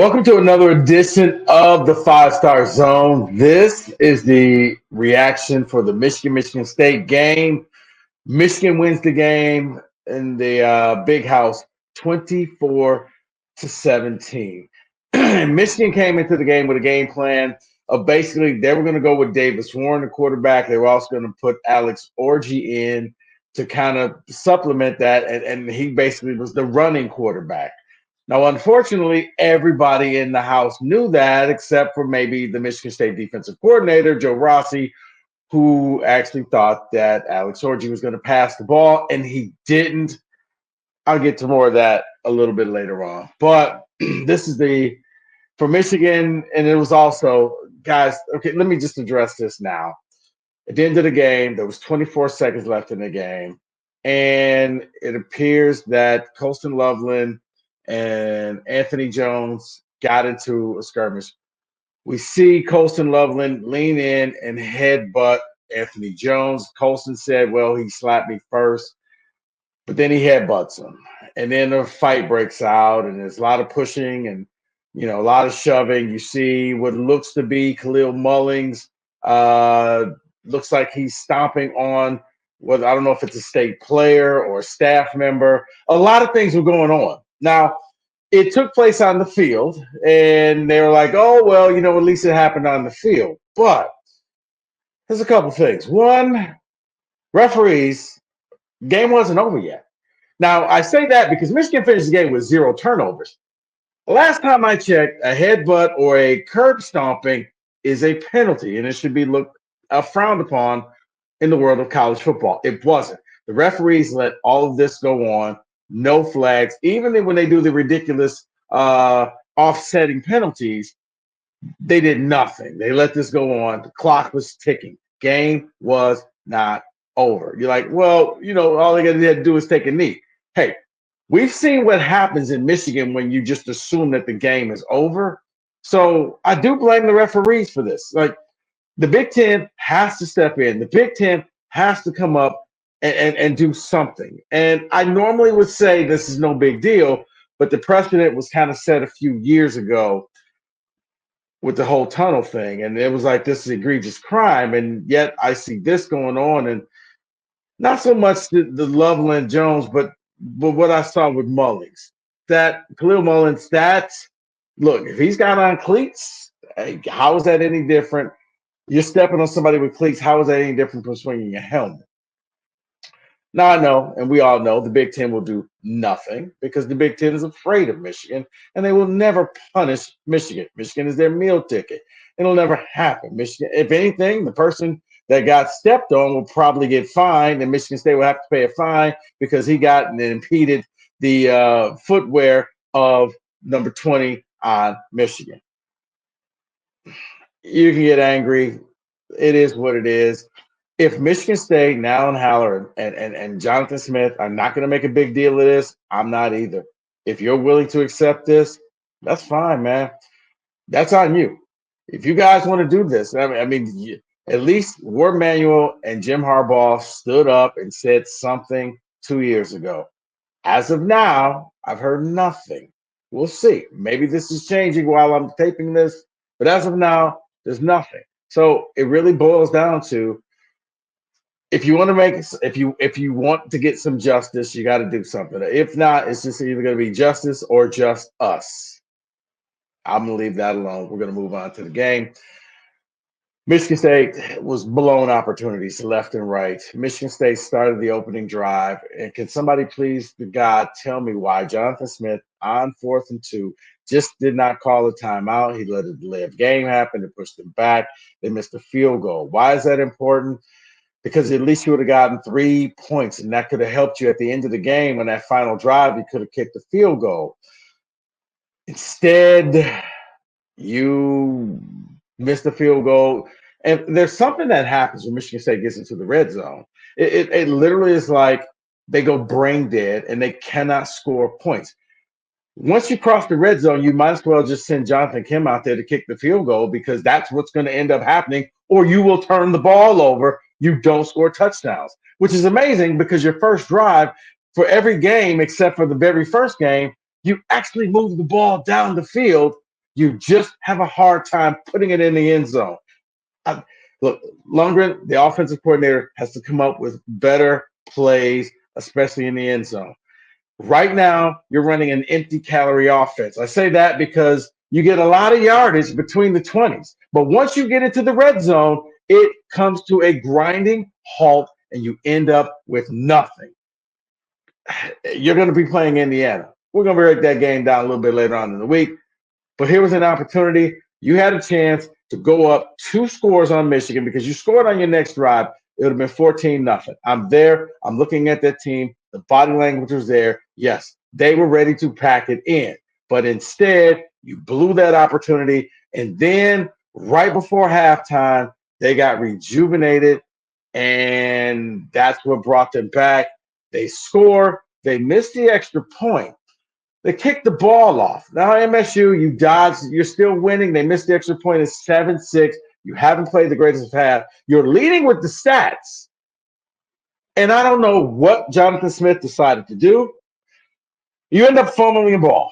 Welcome to another edition of the Five Star Zone. This is the reaction for the Michigan State game. Michigan wins the game in the big house 24-17. Michigan came into the game with a game plan of basically they were going to go with Davis Warren, the quarterback. They were also going to put Alex Orgy in to kind of supplement that, and he basically was the running quarterback. Now, unfortunately, everybody in the house knew that, except for maybe the Michigan State defensive coordinator, Joe Rossi, who actually thought that Alex Orji was going to pass the ball, and he didn't. I'll get to more of that a little bit later on. But this is for Michigan, and it was also, guys, okay, let me just address this now. At the end of the game, there was 24 seconds left in the game, and it appears that Colston Loveland and Anthony Jones got into a skirmish. We see Colston Loveland lean in and headbutt Anthony Jones. Colston said, well, he slapped me first, but then he headbutts him. And then a fight breaks out, and there's a lot of pushing and, a lot of shoving. You see what looks to be Khalil Mullings. Looks like he's stomping on what I don't know if it's a state player or a staff member. A lot of things were going on. Now, it took place on the field, and they were like, oh, well, at least it happened on the field. But there's a couple things. One, referees, game wasn't over yet. Now, I say that because Michigan finished the game with 0 turnovers. Last time I checked, a headbutt or a curb stomping is a penalty, and it should be frowned upon in the world of college football. It wasn't. The referees let all of this go on. No flags. Even when they do the ridiculous offsetting penalties, they did nothing. They let this go on. The clock was ticking. Game was not over. You're like, well, all they got to do is take a knee. Hey, we've seen what happens in Michigan when you just assume that the game is over. So I do blame the referees for this. Like, the Big Ten has to step in. The Big Ten has to come up and do something. And I normally would say this is no big deal, but the precedent was kind of set a few years ago with the whole tunnel thing. And it was like, this is egregious crime. And yet I see this going on. And not so much the Loveland Jones, but what I saw with Mullings. That Khalil Mullins, look, if he's got on cleats, hey, how is that any different? You're stepping on somebody with cleats. How is that any different from swinging a helmet? Now, I know, and we all know, the Big Ten will do nothing because the Big Ten is afraid of Michigan, and they will never punish Michigan. Michigan is their meal ticket. It'll never happen. Michigan, if anything, the person that got stepped on will probably get fined, and Michigan State will have to pay a fine because he got and impeded the footwear of number 20 on Michigan. You can get angry. It is what it is. If Michigan State, Alan Haller, and Jonathan Smith are not going to make a big deal of this, I'm not either. If you're willing to accept this, that's fine, man. That's on you. If you guys want to do this, at least Warren Manuel and Jim Harbaugh stood up and said something 2 years ago. As of now, I've heard nothing. We'll see. Maybe this is changing while I'm taping this, but as of now, there's nothing. So it really boils down to, if you want to get some justice, you got to do something. If not, it's just either going to be justice or just us. I'm going to leave that alone. We're going to move on to the game. Michigan State was blown opportunities left and right. Michigan State started the opening drive. And can somebody please, to God, tell me why Jonathan Smith on 4th and 2 just did not call a timeout? He let the live game happen. It pushed them back. They missed a field goal. Why is that important? Because at least you would have gotten 3 points, and that could have helped you at the end of the game. On that final drive, you could have kicked the field goal. Instead, you missed the field goal. And there's something that happens when Michigan State gets into the red zone. It literally is like they go brain dead, and they cannot score points. Once you cross the red zone, you might as well just send Jonathan Kim out there to kick the field goal, because that's what's going to end up happening, or you will turn the ball over. You don't score touchdowns, which is amazing because your first drive for every game, except for the very first game, you actually move the ball down the field You just have a hard time putting it in the end zone. I, look, Lundgren, the offensive coordinator, has to come up with better plays, especially in the end zone. Right now, you're running an empty calorie offense. I say that because you get a lot of yardage between the 20s. But once you get into the red zone, it comes to a grinding halt and you end up with nothing. You're going to be playing Indiana. We're going to break that game down a little bit later on in the week. But here was an opportunity. You had a chance to go up 2 scores on Michigan because you scored on your next drive. It would have been 14-0. I'm there. I'm looking at that team. The body language was there. Yes, they were ready to pack it in. But instead, you blew that opportunity. And then right before halftime, they got rejuvenated. And that's what brought them back. They score. They missed the extra point. They kicked the ball off. Now, MSU, you dodged. You're still winning. They missed the extra point. It's 7-6. You haven't played the greatest of half. You're leading with the stats. And I don't know what Jonathan Smith decided to do. You end up fumbling the ball.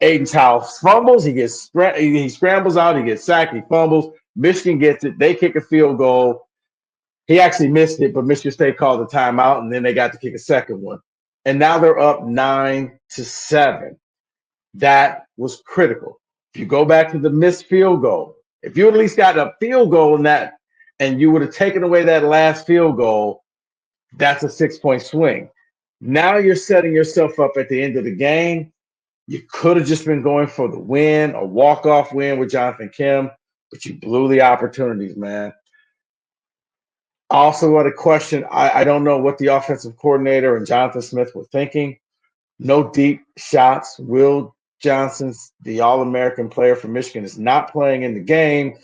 Aiden Towles fumbles. He scrambles out. He gets sacked. He fumbles. Michigan gets it. They kick a field goal. He actually missed it, but Michigan State called the timeout, and then they got to kick a second one. And now they're up 9-7. That was critical. If you go back to the missed field goal, if you at least got a field goal in that and you would have taken away that last field goal, that's a 6-point swing. Now you're setting yourself up at the end of the game. You could have just been going for the win, a walk-off win with Jonathan Kim, but you blew the opportunities, man. I also want to question, I don't know what the offensive coordinator and Jonathan Smith were thinking. No deep shots. Will Johnson's the All-American player for Michigan is not playing in the game,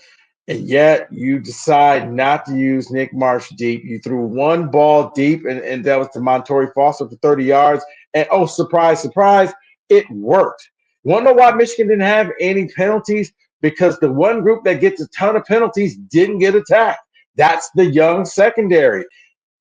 and yet you decide not to use Nick Marsh deep. You threw one ball deep, and that was to Montori Foster for 30 yards. And oh, surprise, surprise, it worked. Want to know why Michigan didn't have any penalties? Because the one group that gets a ton of penalties didn't get attacked. That's the young secondary.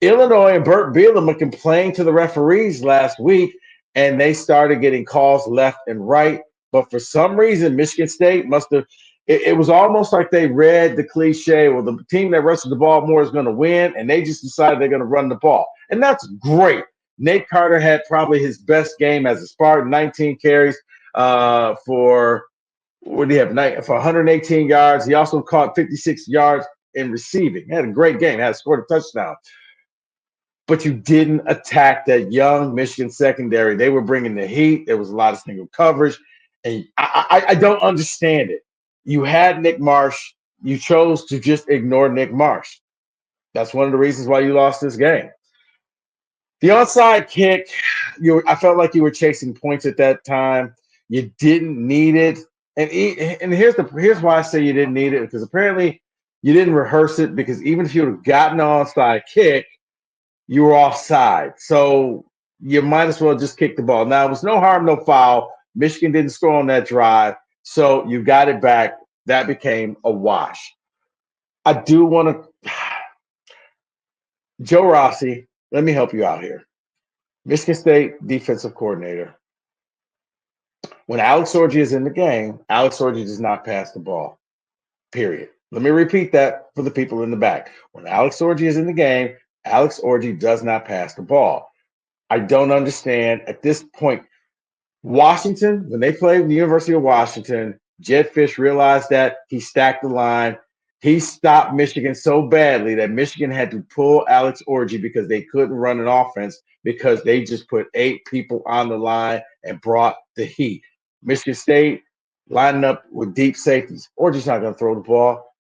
Illinois and Burt Bielema complained to the referees last week, and they started getting calls left and right. But for some reason, Michigan State must have it was almost like they read the cliche, well, the team that rushes the ball more is going to win, and they just decided they're going to run the ball. And that's great. Nate Carter had probably his best game as a Spartan, 19 carries for what do you have? For 118 yards. He also caught 56 yards in receiving. He had a great game. Had scored a touchdown. But you didn't attack that young Michigan secondary. They were bringing the heat. There was a lot of single coverage. And I don't understand it. You had Nick Marsh. You chose to just ignore Nick Marsh. That's one of the reasons why you lost this game. The onside kick, I felt like you were chasing points at that time. You didn't need it. And here's why I say you didn't need it, because apparently you didn't rehearse it, because even if you would have gotten an onside kick, you were offside. So you might as well just kick the ball. Now, it was no harm, no foul. Michigan didn't score on that drive. So you got it back. That became a wash. I do want to – Joe Rossi, let me help you out here. Michigan State defensive coordinator. When Alex Orji is in the game, Alex Orji does not pass the ball, period. Let me repeat that for the people in the back. When Alex Orji is in the game, Alex Orji does not pass the ball. I don't understand at this point. Washington, when they played the University of Washington, Jed Fish realized that he stacked the line. He stopped Michigan so badly that Michigan had to pull Alex Orji because they couldn't run an offense because they just put 8 people on the line and brought the heat. Michigan State lining up with deep safeties. Orji's not going to throw the ball.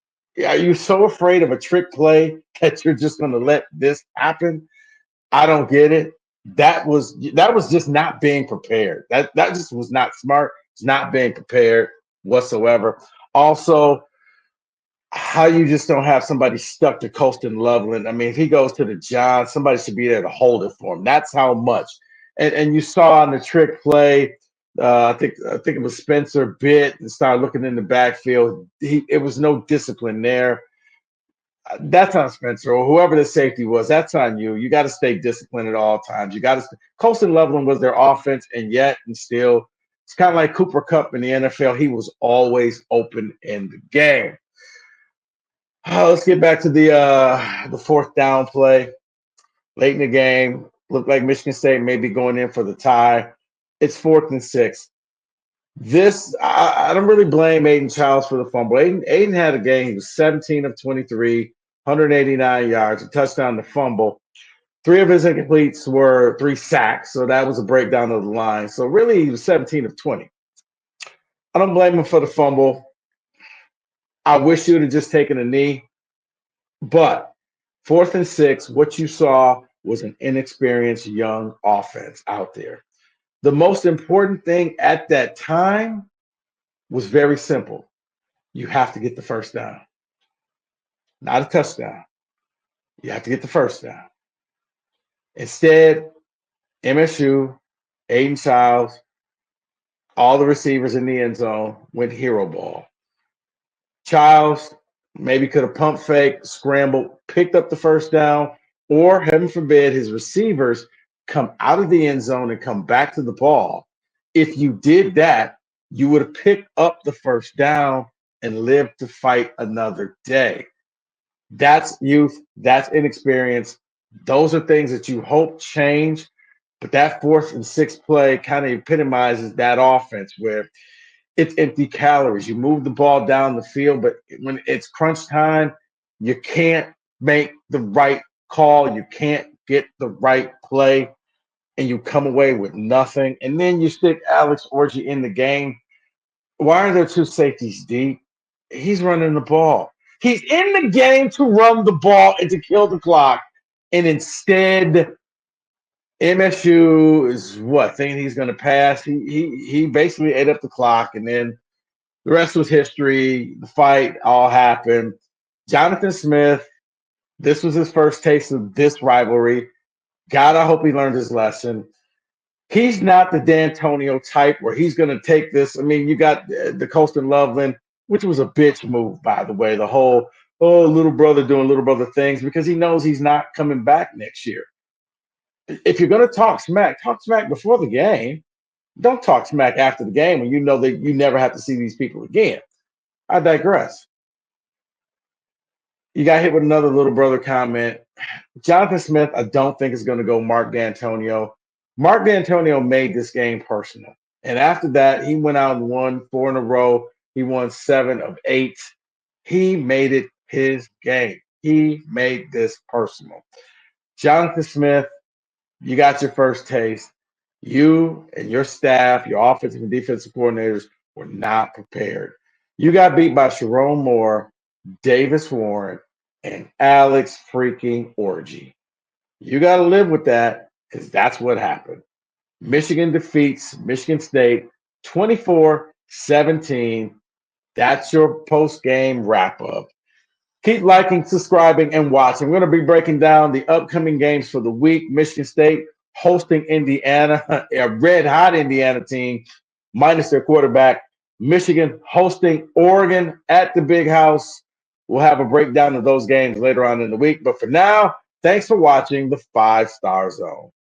Are you so afraid of a trick play that you're just going to let this happen? I don't get it. That was just not being prepared. That just was not smart. It's not being prepared whatsoever. Also, how you just don't have somebody stuck to Colston Loveland. I mean, if he goes to the John, somebody should be there to hold it for him. That's how much. And you saw on the trick play, I think it was Spencer bit and started looking in the backfield. It was no discipline there. That's on Spencer or whoever the safety was. That's on you. You got to stay disciplined at all times. You got to. Colston Loveland was their offense, and still It's kind of like Cooper Cup in the NFL. He was always open in the game. Let's get back to the fourth down play late in the game. Looked like Michigan State may be going in for the tie. It's 4th and 6. I don't really blame Aiden Childs for the fumble. Aiden had a game. He was 17 of 23, 189 yards, a touchdown, the fumble. 3 of his incompletes were 3 sacks, so that was a breakdown of the line. So really, he was 17 of 20. I don't blame him for the fumble. I wish he would have just taken a knee. But 4th and 6, what you saw was an inexperienced young offense out there. The most important thing at that time was very simple. You have to get the first down, not a touchdown. You have to get the first down. Instead, MSU, Aiden Childs, all the receivers in the end zone went hero ball. Childs maybe could have pump fake, scrambled, picked up the first down, or heaven forbid, his receivers come out of the end zone and come back to the ball. If you did that, you would have picked up the first down and lived to fight another day. That's youth, that's inexperience. Those are things that you hope change. But that 4th and 6 play kind of epitomizes that offense where it's empty calories. You move the ball down the field, but when it's crunch time, you can't make the right call. You can't get the right play, and you come away with nothing. And then you stick Alex Orji in the game. Why are there 2 safeties deep? He's running the ball. He's in the game to run the ball and to kill the clock. And instead, MSU is thinking he's going to pass. He basically ate up the clock, and then the rest was history. The fight all happened. Jonathan Smith, this was his first taste of this rivalry. God, I hope he learned his lesson. He's not the D'Antonio type where he's going to take this. I mean, you got the Colston Loveland, which was a bitch move, by the way. The whole, little brother doing little brother things because he knows he's not coming back next year. If you're going to talk smack before the game. Don't talk smack after the game when you know that you never have to see these people again. I digress. You got hit with another little brother comment. Jonathan Smith, I don't think is going to go Mark D'Antonio. Mark D'Antonio made this game personal. And after that, he went out and won 4 in a row. He won 7 of 8. He made it his game. He made this personal. Jonathan Smith, you got your first taste. You and your staff, your offensive and defensive coordinators were not prepared. You got beat by Sharon Moore, Davis Warren, and Alex freaking Orji. You got to live with that because that's what happened. Michigan defeats Michigan State 24-17. That's your post-game wrap-up. Keep liking, subscribing, and watching. We're going to be breaking down the upcoming games for the week. Michigan State hosting Indiana, a red-hot Indiana team, minus their quarterback. Michigan hosting Oregon at the Big House. We'll have a breakdown of those games later on in the week. But for now, thanks for watching the 5 Star Zone.